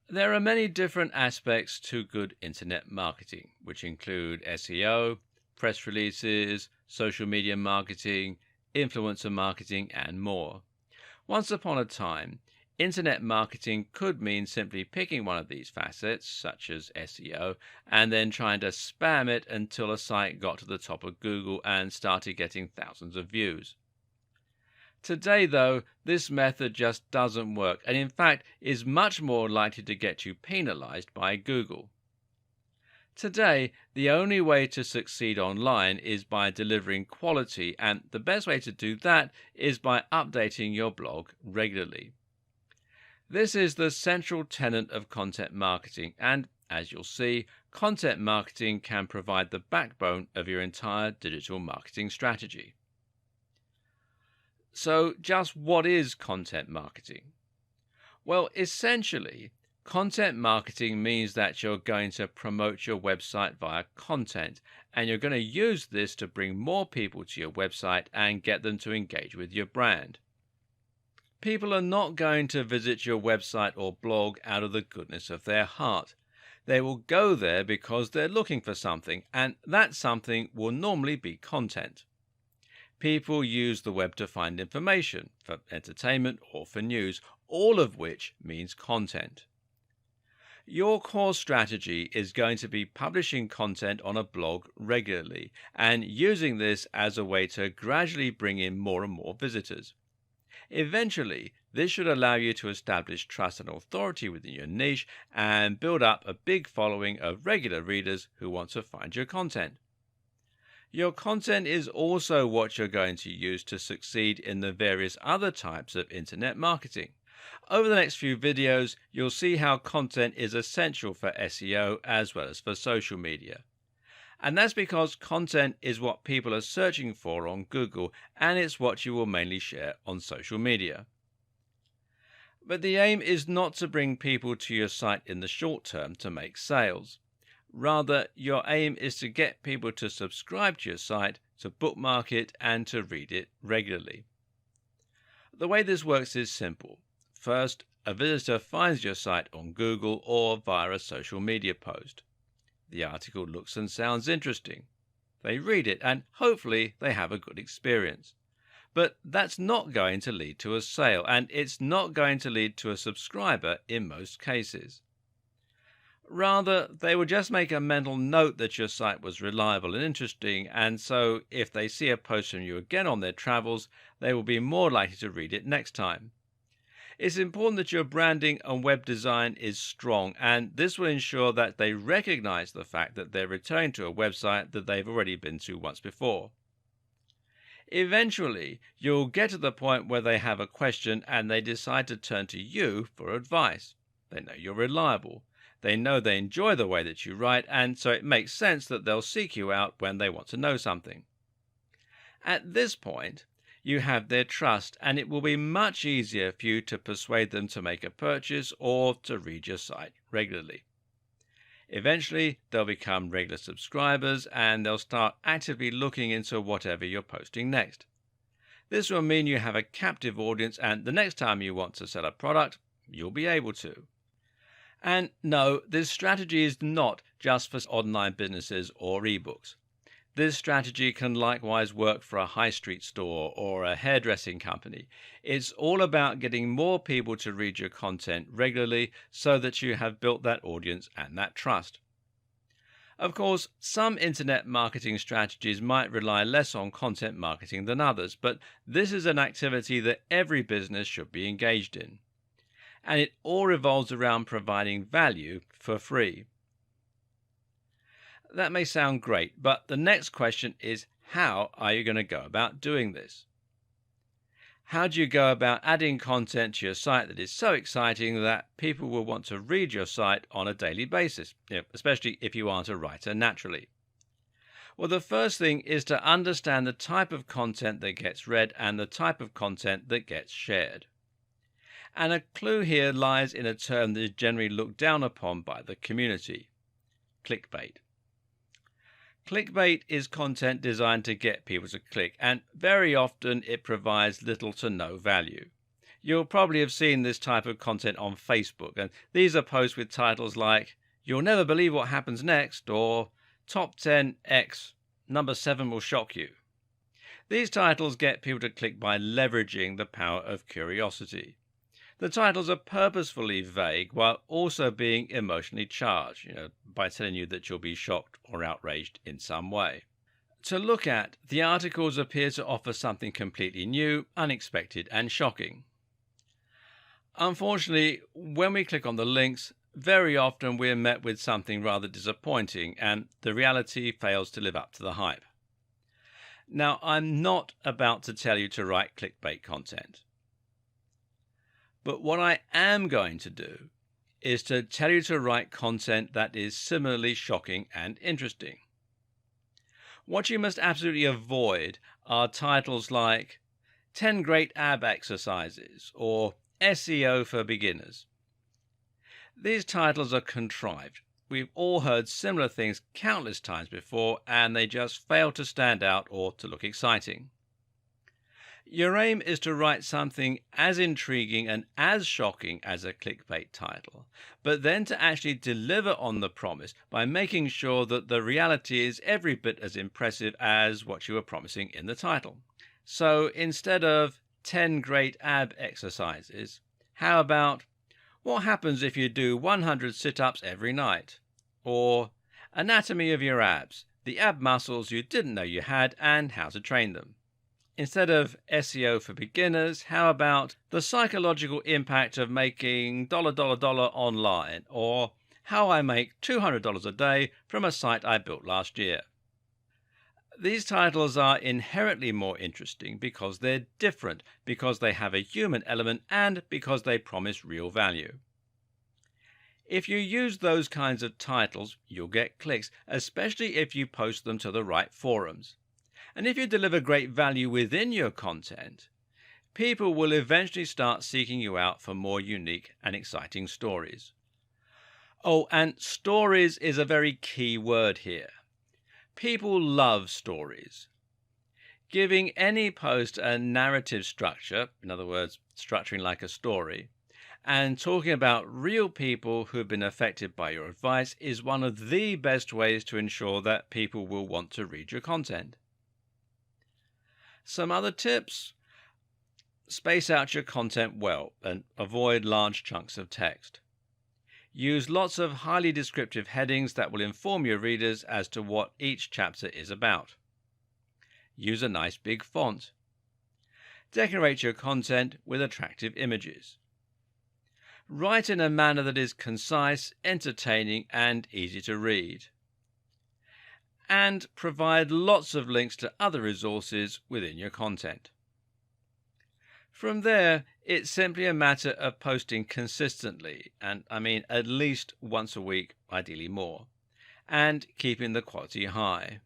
There are many different aspects to good internet marketing, which include SEO, press releases, social media marketing, influencer marketing, and more. Once upon a time, internet marketing could mean simply picking one of these facets, such as SEO, and then trying to spam it until a site got to the top of Google and started getting thousands of views. Today, though, this method just doesn't work, and in fact is much more likely to get you penalized by Google. Today, the only way to succeed online is by delivering quality, and the best way to do that is by updating your blog regularly. This is the central tenet of content marketing, and as you'll see, content marketing can provide the backbone of your entire digital marketing strategy. So, just what is content marketing? Well, essentially, content marketing means that you're going to promote your website via content, and you're going to use this to bring more people to your website and get them to engage with your brand. People are not going to visit your website or blog out of the goodness of their heart. They will go there because they're looking for something, and that something will normally be content. People use the web to find information, for entertainment, or for news, all of which means content. Your core strategy is going to be publishing content on a blog regularly and using this as a way to gradually bring in more and more visitors. Eventually, this should allow you to establish trust and authority within your niche and build up a big following of regular readers who want to find your content. Your content is also what you're going to use to succeed in the various other types of internet marketing. Over the next few videos, you'll see how content is essential for SEO as well as for social media. And that's because content is what people are searching for on Google, and it's what you will mainly share on social media. But the aim is not to bring people to your site in the short term to make sales. Rather, your aim is to get people to subscribe to your site, to bookmark it, and to read it regularly. The way this works is simple. First, a visitor finds your site on Google or via a social media post. The article looks and sounds interesting. They read it, and hopefully they have a good experience. But that's not going to lead to a sale, and it's not going to lead to a subscriber in most cases. Rather, they will just make a mental note that your site was reliable and interesting, and so if they see a post from you again on their travels, they will be more likely to read it next time. It's important that your branding and web design is strong, and this will ensure that they recognize the fact that they're returning to a website that they've already been to once before. Eventually, you'll get to the point where they have a question and they decide to turn to you for advice. They know you're reliable. They know they enjoy the way that you write, and so it makes sense that they'll seek you out when they want to know something. At this point, you have their trust, and it will be much easier for you to persuade them to make a purchase or to read your site regularly. Eventually, they'll become regular subscribers, and they'll start actively looking into whatever you're posting next. This will mean you have a captive audience, and the next time you want to sell a product, you'll be able to. And no, this strategy is not just for online businesses or ebooks. This strategy can likewise work for a high street store or a hairdressing company. It's all about getting more people to read your content regularly so that you have built that audience and that trust. Of course, some internet marketing strategies might rely less on content marketing than others, but this is an activity that every business should be engaged in. And it all revolves around providing value for free. That may sound great, but the next question is, how are you going to go about doing this? How do you go about adding content to your site that is so exciting that people will want to read your site on a daily basis, especially if you aren't a writer naturally? Well, the first thing is to understand the type of content that gets read and the type of content that gets shared. And a clue here lies in a term that is generally looked down upon by the community: clickbait. Clickbait is content designed to get people to click, and very often it provides little to no value. You'll probably have seen this type of content on Facebook, and these are posts with titles like, "You'll never believe what happens next," or "Top 10 X, number 7 will shock you." These titles get people to click by leveraging the power of curiosity. The titles are purposefully vague while also being emotionally charged, by telling you that you'll be shocked or outraged in some way. To look at, the articles appear to offer something completely new, unexpected, and shocking. Unfortunately, when we click on the links, very often we're met with something rather disappointing, and the reality fails to live up to the hype. Now, I'm not about to tell you to write clickbait content. But what I am going to do is to tell you to write content that is similarly shocking and interesting. What you must absolutely avoid are titles like 10 Great Ab Exercises or SEO for Beginners. These titles are contrived. We've all heard similar things countless times before, and they just fail to stand out or to look exciting. Your aim is to write something as intriguing and as shocking as a clickbait title, but then to actually deliver on the promise by making sure that the reality is every bit as impressive as what you were promising in the title. So instead of 10 great ab exercises, how about what happens if you do 100 sit-ups every night? Or anatomy of your abs, the ab muscles you didn't know you had and how to train them. Instead of SEO for beginners, how about the psychological impact of making $dollar online, or how I make $200 a day from a site I built last year? These titles are inherently more interesting because they're different, because they have a human element, and because they promise real value. If you use those kinds of titles, you'll get clicks, especially if you post them to the right forums. And if you deliver great value within your content, people will eventually start seeking you out for more unique and exciting stories. Oh, and stories is a very key word here. People love stories. Giving any post a narrative structure, in other words, structuring like a story, and talking about real people who've been affected by your advice is one of the best ways to ensure that people will want to read your content. Some other tips: space out your content well and avoid large chunks of text. Use lots of highly descriptive headings that will inform your readers as to what each chapter is about. Use a nice big font. Decorate your content with attractive images. Write in a manner that is concise, entertaining, and easy to read. And provide lots of links to other resources within your content. From there, it's simply a matter of posting consistently, and I mean at least once a week, ideally more, and keeping the quality high.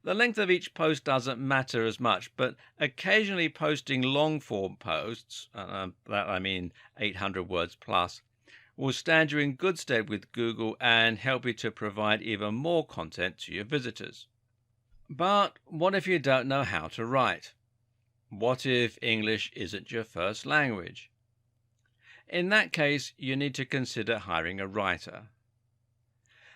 The length of each post doesn't matter as much, but occasionally posting long-form posts, that I mean 800 words plus, will stand you in good stead with Google and help you to provide even more content to your visitors. But what if you don't know how to write? What if English isn't your first language? In that case, you need to consider hiring a writer.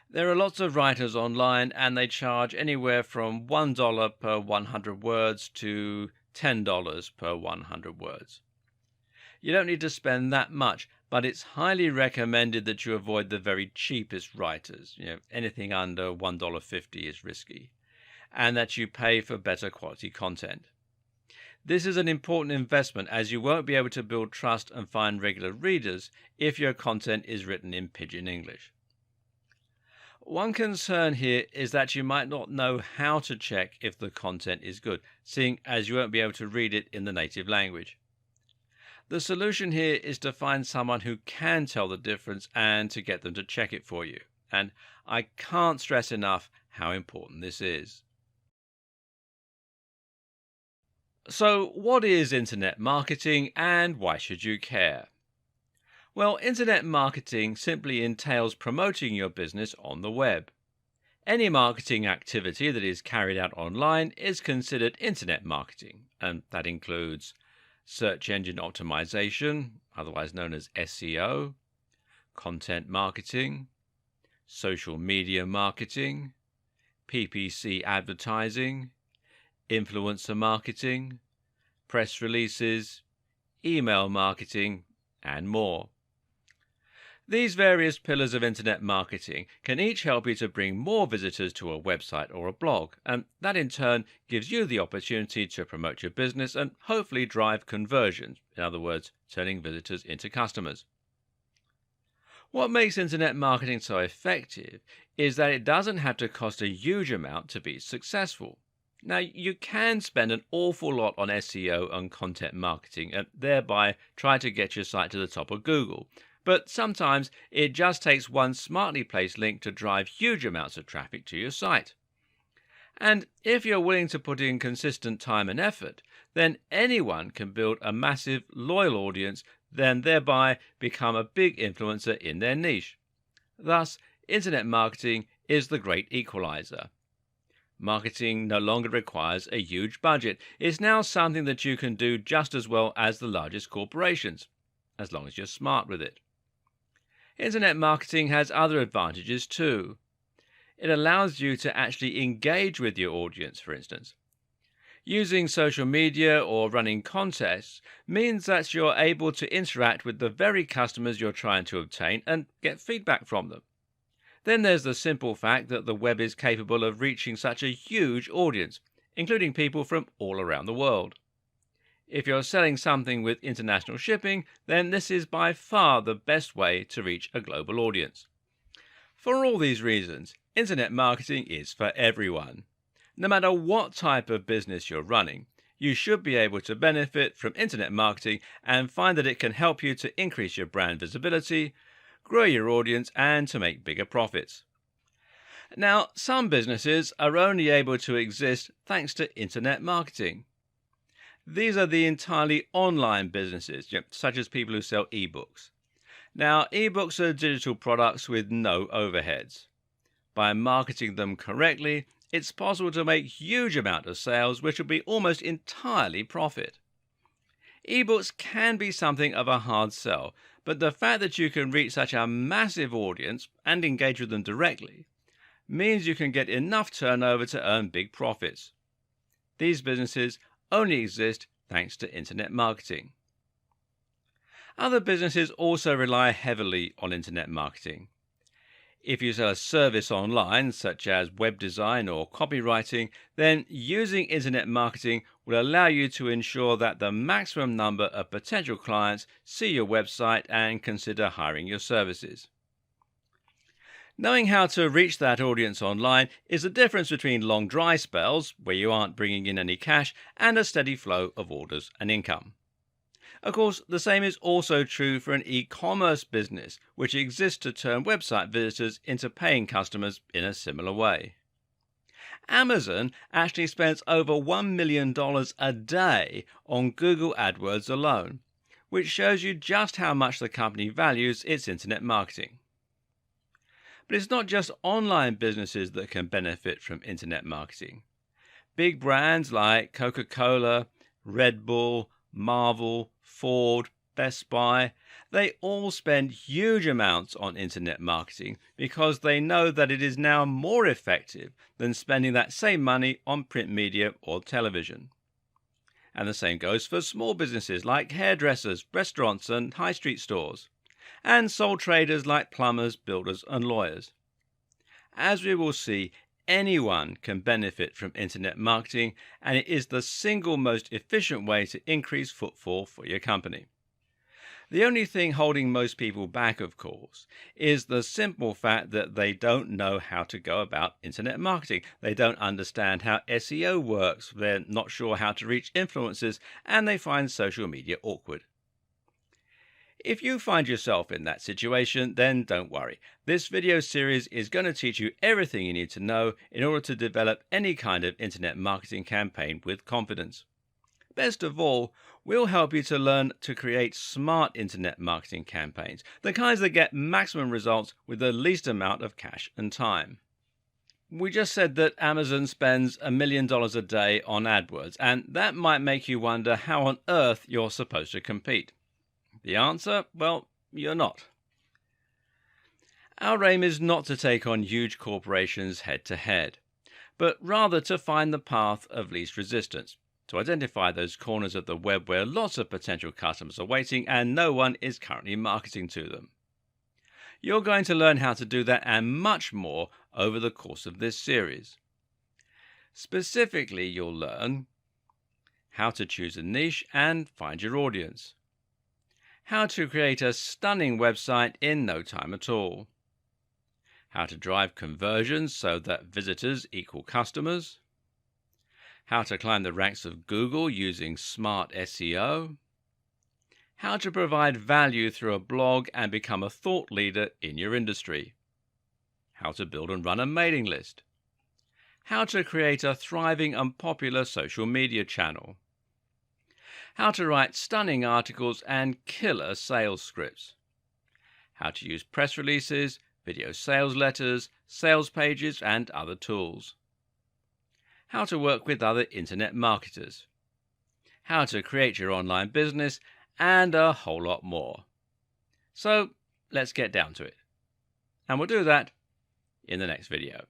There are lots of writers online, and they charge anywhere from $1 per 100 words to $10 per 100 words. You don't need to spend that much, but it's highly recommended that you avoid the very cheapest writers. Anything under $1.50 is risky, and that you pay for better quality content. This is an important investment, as you won't be able to build trust and find regular readers if your content is written in pidgin English. One concern here is that you might not know how to check if the content is good, seeing as you won't be able to read it in the native language. The solution here is to find someone who can tell the difference and to get them to check it for you. And I can't stress enough how important this is. So, what is internet marketing and why should you care? Well, internet marketing simply entails promoting your business on the web. Any marketing activity that is carried out online is considered internet marketing, and that includes search engine optimization, otherwise known as SEO, content marketing, social media marketing, PPC advertising, influencer marketing, press releases, email marketing, and more. These various pillars of internet marketing can each help you to bring more visitors to a website or a blog, and that in turn gives you the opportunity to promote your business and hopefully drive conversions, in other words, turning visitors into customers. What makes internet marketing so effective is that it doesn't have to cost a huge amount to be successful. Now, you can spend an awful lot on SEO and content marketing and thereby try to get your site to the top of Google. But sometimes it just takes one smartly placed link to drive huge amounts of traffic to your site. And if you're willing to put in consistent time and effort, then anyone can build a massive, loyal audience, then thereby become a big influencer in their niche. Thus, internet marketing is the great equalizer. Marketing no longer requires a huge budget. It's now something that you can do just as well as the largest corporations, as long as you're smart with it. Internet marketing has other advantages too. It allows you to actually engage with your audience, for instance. Using social media or running contests means that you're able to interact with the very customers you're trying to obtain and get feedback from them. Then there's the simple fact that the web is capable of reaching such a huge audience, including people from all around the world. If you're selling something with international shipping, then this is by far the best way to reach a global audience. For all these reasons, internet marketing is for everyone. No matter what type of business you're running, you should be able to benefit from internet marketing and find that it can help you to increase your brand visibility, grow your audience, and to make bigger profits. Now, some businesses are only able to exist thanks to internet marketing. These are the entirely online businesses, such as people who sell ebooks. Now, ebooks are digital products with no overheads. By marketing them correctly, it's possible to make huge amounts of sales which will be almost entirely profit. Ebooks can be something of a hard sell, but the fact that you can reach such a massive audience and engage with them directly means you can get enough turnover to earn big profits. These businesses only exist thanks to internet marketing. Other businesses also rely heavily on internet marketing. If you sell a service online, such as web design or copywriting, then using internet marketing will allow you to ensure that the maximum number of potential clients see your website and consider hiring your services. Knowing how to reach that audience online is the difference between long dry spells, where you aren't bringing in any cash, and a steady flow of orders and income. Of course, the same is also true for an e-commerce business, which exists to turn website visitors into paying customers in a similar way. Amazon actually spends over $1 million a day on Google AdWords alone, which shows you just how much the company values its internet marketing. But it's not just online businesses that can benefit from internet marketing. Big brands like Coca-Cola, Red Bull, Marvel, Ford, Best Buy, they all spend huge amounts on internet marketing because they know that it is now more effective than spending that same money on print media or television. And the same goes for small businesses like hairdressers, restaurants and high street stores, and sole traders like plumbers, builders and lawyers. As we will see, anyone can benefit from internet marketing, and it is the single most efficient way to increase footfall for your company. The only thing holding most people back, of course, is the simple fact that they don't know how to go about internet marketing. They don't understand how SEO works, they're not sure how to reach influencers, and they find social media awkward. If you find yourself in that situation, then don't worry. This video series is going to teach you everything you need to know in order to develop any kind of internet marketing campaign with confidence. Best of all, we'll help you to learn to create smart internet marketing campaigns, the kinds that get maximum results with the least amount of cash and time. We just said that Amazon spends $1 million a day on AdWords, and that might make you wonder how on earth you're supposed to compete. The answer? Well, you're not. Our aim is not to take on huge corporations head to head, but rather to find the path of least resistance, to identify those corners of the web where lots of potential customers are waiting and no one is currently marketing to them. You're going to learn how to do that and much more over the course of this series. Specifically, you'll learn how to choose a niche and find your audience, how to create a stunning website in no time at all, how to drive conversions so that visitors equal customers, how to climb the ranks of Google using smart SEO, how to provide value through a blog and become a thought leader in your industry, how to build and run a mailing list, how to create a thriving and popular social media channel, how to write stunning articles and killer sales scripts, how to use press releases, video sales letters, sales pages, and other tools, how to work with other internet marketers, how to create your online business, and a whole lot more. So let's get down to it. And we'll do that in the next video.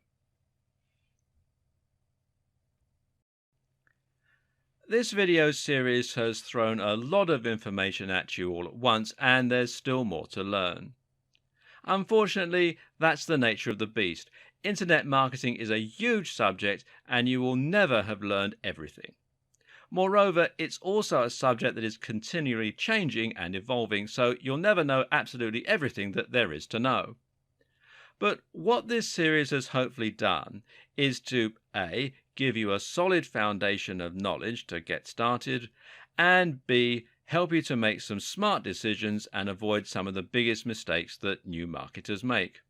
This video series has thrown a lot of information at you all at once, and there's still more to learn. Unfortunately, that's the nature of the beast. Internet marketing is a huge subject, and you will never have learned everything. Moreover, it's also a subject that is continually changing and evolving, so you'll never know absolutely everything that there is to know. But what this series has hopefully done is to A, give you a solid foundation of knowledge to get started, and B, help you to make some smart decisions and avoid some of the biggest mistakes that new marketers make.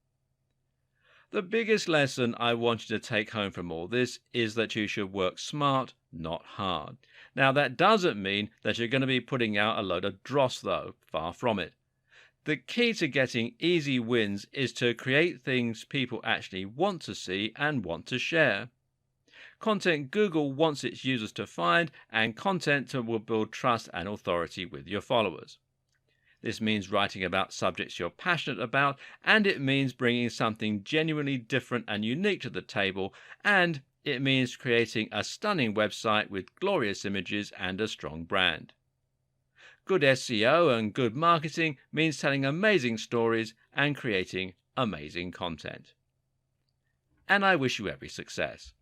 The biggest lesson I want you to take home from all this is that you should work smart, not hard. Now, that doesn't mean that you're going to be putting out a load of dross, though. Far from it. The key to getting easy wins is to create things people actually want to see and want to share. Content Google wants its users to find, and content will build trust and authority with your followers. This means writing about subjects you're passionate about, and it means bringing something genuinely different and unique to the table, and it means creating a stunning website with glorious images and a strong brand. Good SEO and good marketing means telling amazing stories and creating amazing content. And I wish you every success.